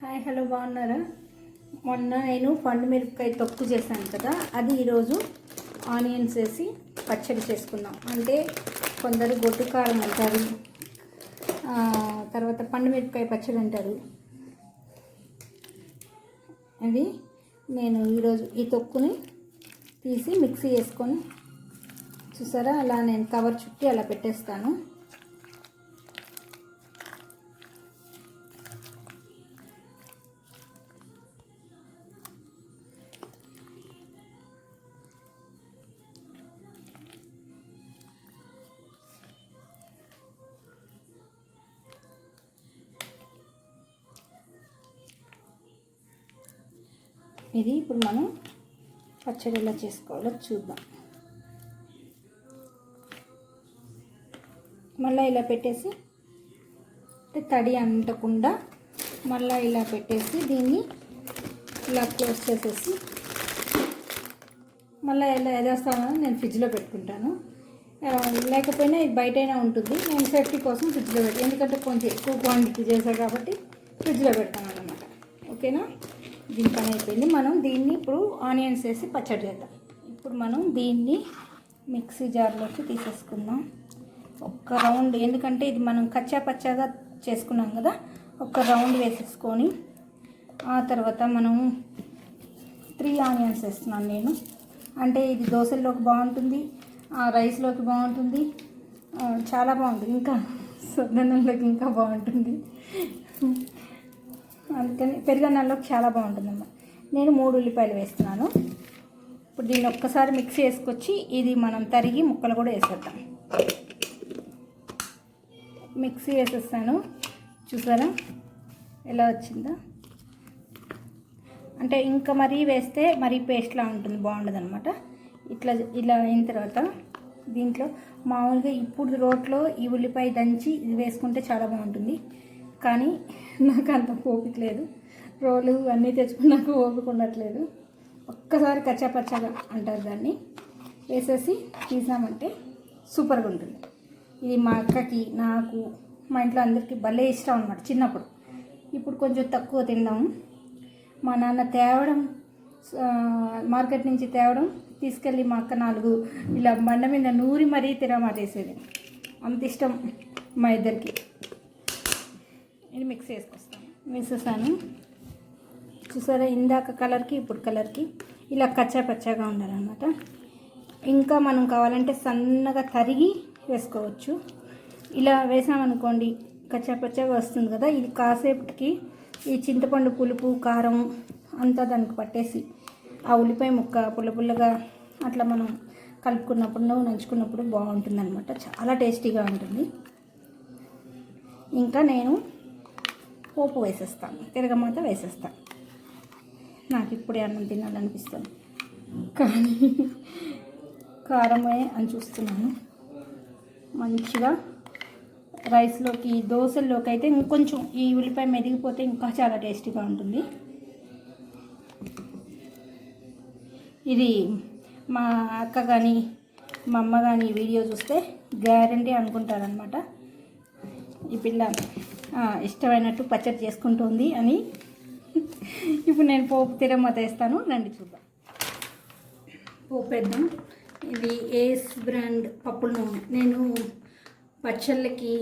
Hi hello బాగున్నారా? మొన్న నేను పండు మిరపకాయ తొక్కు చేశాను కదా, అది ఈరోజు ఆనియన్స్ వేసి పచ్చడి చేసుకుందాం. అంటే కొందరు గొడ్డు కారం అంటారు, తర్వాత పండు మిరపకాయ పచ్చడి అంటారు. అది నేను ఈరోజు ఈ తొక్కుని తీసి మిక్సీ వేసుకొని, చూసారా, అలా నేను కవర్ చుట్టి అలా పెట్టేస్తాను. ఇది ఇప్పుడు మనం పచ్చడి ఎలా చేసుకోవాలో చూద్దాం. మళ్ళీ ఇలా పెట్టేసి తడి అంటకుండా మళ్ళీ ఇలా పెట్టేసి దీన్ని ఇలా క్లోజ్ చేసేసి మళ్ళీ ఇలా ఎదేస్తాను. నేను ఫ్రిడ్జ్లో పెట్టుకుంటాను, లేకపోయినా ఇది బయటైనా ఉంటుంది. నేను సేఫ్టీ కోసం ఫ్రిడ్జ్లో పెట్టి, ఎందుకంటే కొంచెం ఎక్కువ క్వాంటిటీ చేశాను కాబట్టి ఫ్రిడ్జ్లో పెడతాను అన్నమాట. ఓకేనా? దీని పని అయిపోయింది. మనం దీన్ని ఇప్పుడు ఆనియన్స్ వేసి పచ్చడి చేద్దాం. ఇప్పుడు మనం దీన్ని మిక్సీ జార్లోకి తీసేసుకుందాం. ఒక్క రౌండ్, ఎందుకంటే ఇది మనం కచ్చా పచ్చాగా చేసుకున్నాం కదా, ఒక రౌండ్ వేసేసుకొని ఆ తర్వాత మనం 3 ఆనియన్స్ వేస్తున్నాను నేను. అంటే ఇది దోశల్లోకి బాగుంటుంది, రైస్లోకి బాగుంటుంది, చాలా బాగుంటుంది, ఇంకా సొద్దన్నంలోకి ఇంకా బాగుంటుంది. అందుకని పెరుగన్నంలోకి చాలా బాగుంటుందన్నమాట. నేను 3 ఉల్లిపాయలు వేస్తున్నాను. ఇప్పుడు దీన్ని ఒక్కసారి మిక్సీ వేసుకొచ్చి ఇది మనం తరిగి ముక్కలు కూడా వేసేద్దాం. మిక్సీ వేసేస్తాను, చూసారా ఎలా వచ్చిందో. అంటే ఇంకా మరీ వేస్తే మరీ పేస్ట్లా ఉంటుంది, బాగుండదు అనమాట. ఇలా అయిన తర్వాత దీంట్లో మామూలుగా ఇప్పుడు రోట్లో ఈ ఉల్లిపాయ దంచి ఇది వేసుకుంటే చాలా బాగుంటుంది. కానీ నాకు అంత ఓపిక లేదు, రోలు అన్నీ తెచ్చుకున్నాక ఓపిక ఉండట్లేదు. ఒక్కసారి కచ్చాపచ్చాగా అంటారు దాన్ని వేసేసి తీసామంటే సూపర్గా ఉంటుంది. ఇది మా అక్కకి, నాకు, మా ఇంట్లో అందరికీ భలే ఇష్టం అనమాట చిన్నప్పుడు. ఇప్పుడు కొంచెం తక్కువ తిన్నాము. మా నాన్న తేవడం, మార్కెట్ నుంచి తేవడం, తీసుకెళ్ళి మా అక్క 4 ఇలా బండ మీద నూరి మరీ తిరమాటేసేది. అంత ఇష్టం మా ఇద్దరికి. ఇది మిక్స్ వేసేసాను. చూసారా, ఇందాక కలర్కి ఇప్పుడు కలర్కి ఇలా కచ్చా పచ్చాగా ఉండాలన్నమాట. ఇంకా మనం కావాలంటే సన్నగా తరిగి వేసుకోవచ్చు. ఇలా వేసామనుకోండి కచ్చా పచ్చాగా వస్తుంది కదా. ఇది కాసేపటికి ఈ చింతపండు పులుపు, కారం అంతా దానికి పట్టేసి ఆ ఉల్లిపాయ ముక్క పుల్లగా అట్లా మనం కలుపుకున్నప్పుడు, నంచుకున్నప్పుడు బాగుంటుంది అనమాట. చాలా టేస్టీగా ఉంటుంది. ఇంకా నేను పోపు వేసేస్తాను, తిరగమాత వేసేస్తాను. నాకు ఇప్పుడే అన్నం తినాలనిపిస్తుంది, కానీ కారమే అని చూస్తున్నాను. మంచిగా రైస్లోకి, దోశల్లోకి అయితే ఇంకొంచెం ఈ ఉల్లిపాయ మెదిగిపోతే ఇంకా చాలా టేస్టీగా ఉంటుంది. ఇది మా అక్క కానీ మా అమ్మ కానీ వీడియో చూస్తే గ్యారంటీ అనుకుంటారనమాట, ఈ పిల్ల ఇష్టమైనట్టు పచ్చడి చేసుకుంటుంది అని. ఇప్పుడు నేను పోపు తిరగమాత వేస్తాను, రండి చూద్దాం. పోపు వేద్దాం. ఇది ఏస్ బ్రాండ్ పప్పుల నూనె. నేను పచ్చళ్ళకి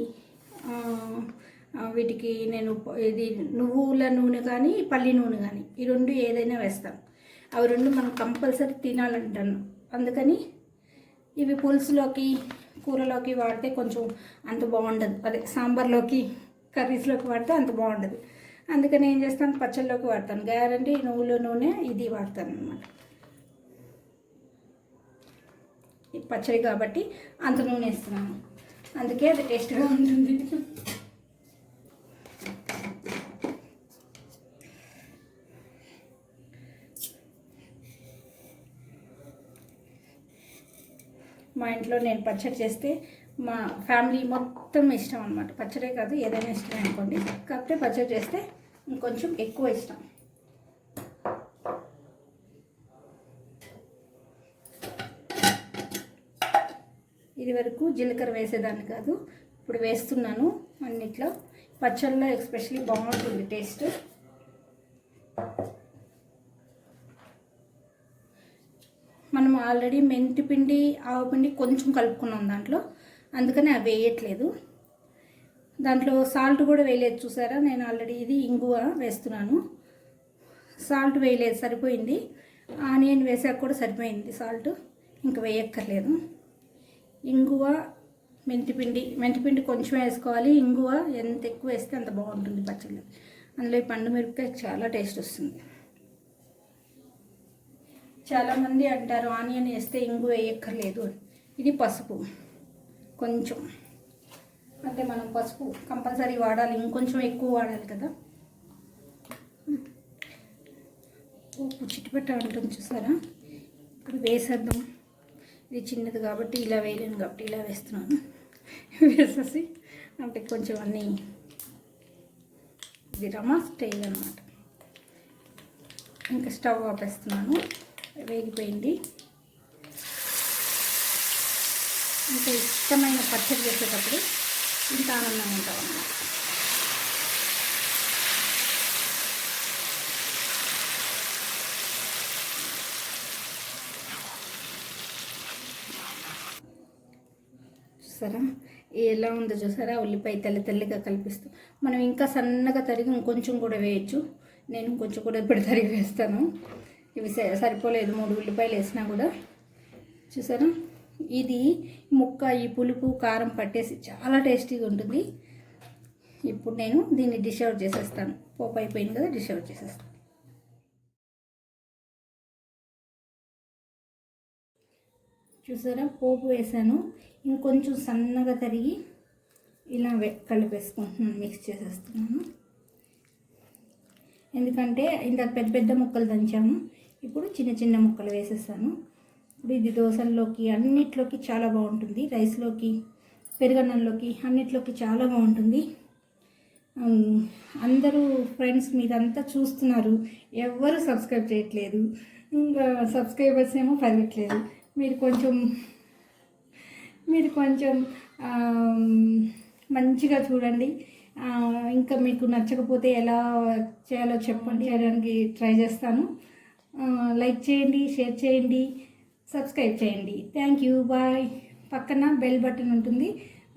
వీటికి నేను ఇది నువ్వుల నూనె కానీ పల్లి నూనె కానీ ఈ 2 ఏదైనా వేస్తాను. అవి 2 మనం కంపల్సరీ తినాలంటాను. అందుకని ఇవి పులుసులోకి, కూరలోకి వాడితే కొంచెం అంత బాగుండదు. అదే సాంబార్లోకి, కర్రీస్లోకి వాడితే అంత బాగుండదు. అందుకని ఏం చేస్తాను, పచ్చళ్ళలోకి వాడతాను. గ్యారంటీ నువ్వుల నూనె ఇది వాడతాను అన్నమాట. ఈ పచ్చడి కాబట్టి అంత నూనె వేస్తున్నాను, అందుకే అది టేస్ట్గా ఉంటుంది. మా ఇంట్లో నేను పచ్చడి చేస్తే మా ఫ్యామిలీ మొత్తం ఇష్టం అనమాట. పచ్చడే కాదు, ఏదైనా ఇష్టం అనుకోండి, కాకపోతే పచ్చడి చేస్తే ఇంకొంచెం ఎక్కువ ఇష్టం. ఇది వరకు జీలకర్ర వేసేదాన్ని కాదు, ఇప్పుడు వేస్తున్నాను అన్నిట్లో. పచ్చళ్ళలో ఎస్పెషల్లీ బాగుంటుంది టేస్ట్. మనం ఆల్రెడీ మెంతి పిండి ఆవపిండి కొంచెం కలుపుకున్నాం దాంట్లో, అందుకని అవి వేయట్లేదు. దాంట్లో సాల్ట్ కూడా వేయలేదు చూసారా, నేను ఆల్రెడీ ఇది ఇంగువ వేస్తున్నాను. సాల్ట్ వేయలేదు, సరిపోయింది. ఆనియన్ వేసాక కూడా సరిపోయింది సాల్ట్, ఇంకా వేయక్కర్లేదు. ఇంగువ, మెంతిపిండి కొంచెం వేసుకోవాలి. ఇంగువ ఎంత ఎక్కువ వేస్తే అంత బాగుంటుంది పచ్చడి. అందులో ఈ పండు మిరపకాయ చాలా టేస్ట్ వస్తుంది. చాలామంది అంటారు ఆనియన్ వేస్తే ఇంగువ వేయక్కర్లేదు అని. ఇది పసుపు కొంచెం, అంటే మనం పసుపు కంపల్సరీ వాడాలి, ఇంకొంచెం ఎక్కువ వాడాలి కదా. ఉప్పు చిట్టుపెట్ట ఉంటుంది చూసారా, ఇప్పుడు వేసేద్దాం. ఇది చిన్నది కాబట్టి ఇలా వేయలేను కాబట్టి ఇలా వేస్తున్నాను. వేసేసి అంటే కొంచెం అన్నీ ఇది రమా స్టైల్ అన్నమాట. ఇంకా స్టవ్ ఆపేస్తున్నాను, వేగిపోయింది. ఇంకా ఇష్టమైన పచ్చడి చేసేటప్పుడు ఇంత ఆనందంగా ఉంటాం అన్నమాట. చూసారా ఎలా ఉందో చూసారా, ఉల్లిపాయ తెల్లగా కల్పిస్తూ. మనం ఇంకా సన్నగా తరిగి ఇంకొంచెం కూడా వేయచ్చు. నేను ఇంకొంచెం కూడా ఇప్పుడు తరిగి వేస్తాను. ఇవి సరిపోలేదు, 3 ఉల్లిపాయలు వేసినా కూడా. చూసారా, ఇది ముక్క ఈ పులుపు కారం పట్టేసి చాలా టేస్టీగా ఉంటుంది. ఇప్పుడు నేను దీన్ని డిష్ అవుట్ చేసేస్తాను. పోపు అయిపోయింది కదా, డిష్ అవుట్ చేసేస్తాను. చూసారా, పోపు వేసాను. ఇంకొంచెం సన్నగా తరిగి ఇలా కలిపేసుకుంటున్నాను, మిక్స్ చేసేస్తున్నాను. ఎందుకంటే ఇందాక పెద్ద ముక్కలు దంచాము, ఇప్పుడు చిన్న ముక్కలు వేసేస్తాను. ఇప్పుడు ఇది దోశల్లోకి అన్నిట్లోకి చాలా బాగుంటుంది. రైస్లోకి, పెరుగన్నంలోకి అన్నిట్లోకి చాలా బాగుంటుంది. అందరూ ఫ్రెండ్స్ మీరంతా చూస్తున్నారు, ఎవరు సబ్స్క్రైబ్ చేయట్లేదు. ఇంకా సబ్స్క్రైబర్స్ ఏమో పెరగట్లేదు. మీరు కొంచెం మంచిగా చూడండి. ఇంకా మీకు నచ్చకపోతే ఎలా చేయాలో చెప్పండి, చేయడానికి ట్రై చేస్తాను. లైక్ చేయండి, షేర్ చేయండి, సబ్స్క్రైబ్ చేయండి. Thank you, bye. పక్కన బెల్ బటన్ ఉంటుంది,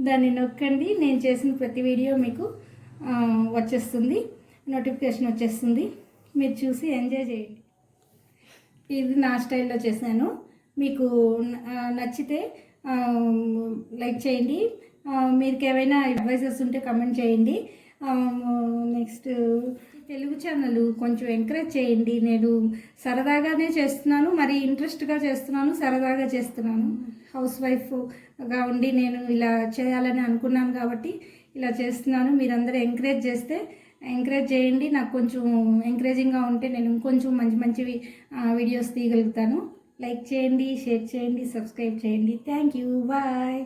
దాన్ని నొక్కండి. నేను చేసిన ప్రతి వీడియో మీకు వచ్చేస్తుంది, నోటిఫికేషన్ వచ్చేస్తుంది. మీరు చూసి ఎంజాయ్ చేయండి. ఇది నా స్టైల్లో చేశాను. మీకు నచ్చితే లైక్ చేయండి. మీకు ఏమైనా అడ్వైజెస్ ఉంటే కమెంట్ చేయండి. నెక్స్ట్ తెలుగు ఛానల్ కొంచెం ఎంకరేజ్ చేయండి. నేను సరదాగానే చేస్తున్నాను, మరి ఇంట్రెస్ట్గా చేస్తున్నాను, సరదాగా చేస్తున్నాను. హౌస్ వైఫ్గా ఉండి నేను ఇలా చేయాలని అనుకున్నాను కాబట్టి ఇలా చేస్తున్నాను. మీరందరూ ఎంకరేజ్ చేయండి. నాకు కొంచెం ఎంకరేజింగ్గా ఉంటే నేను ఇంకొంచెం మంచి వీడియోస్ తీయగలుగుతాను. లైక్ చేయండి, షేర్ చేయండి, సబ్స్క్రైబ్ చేయండి. Thank you, bye.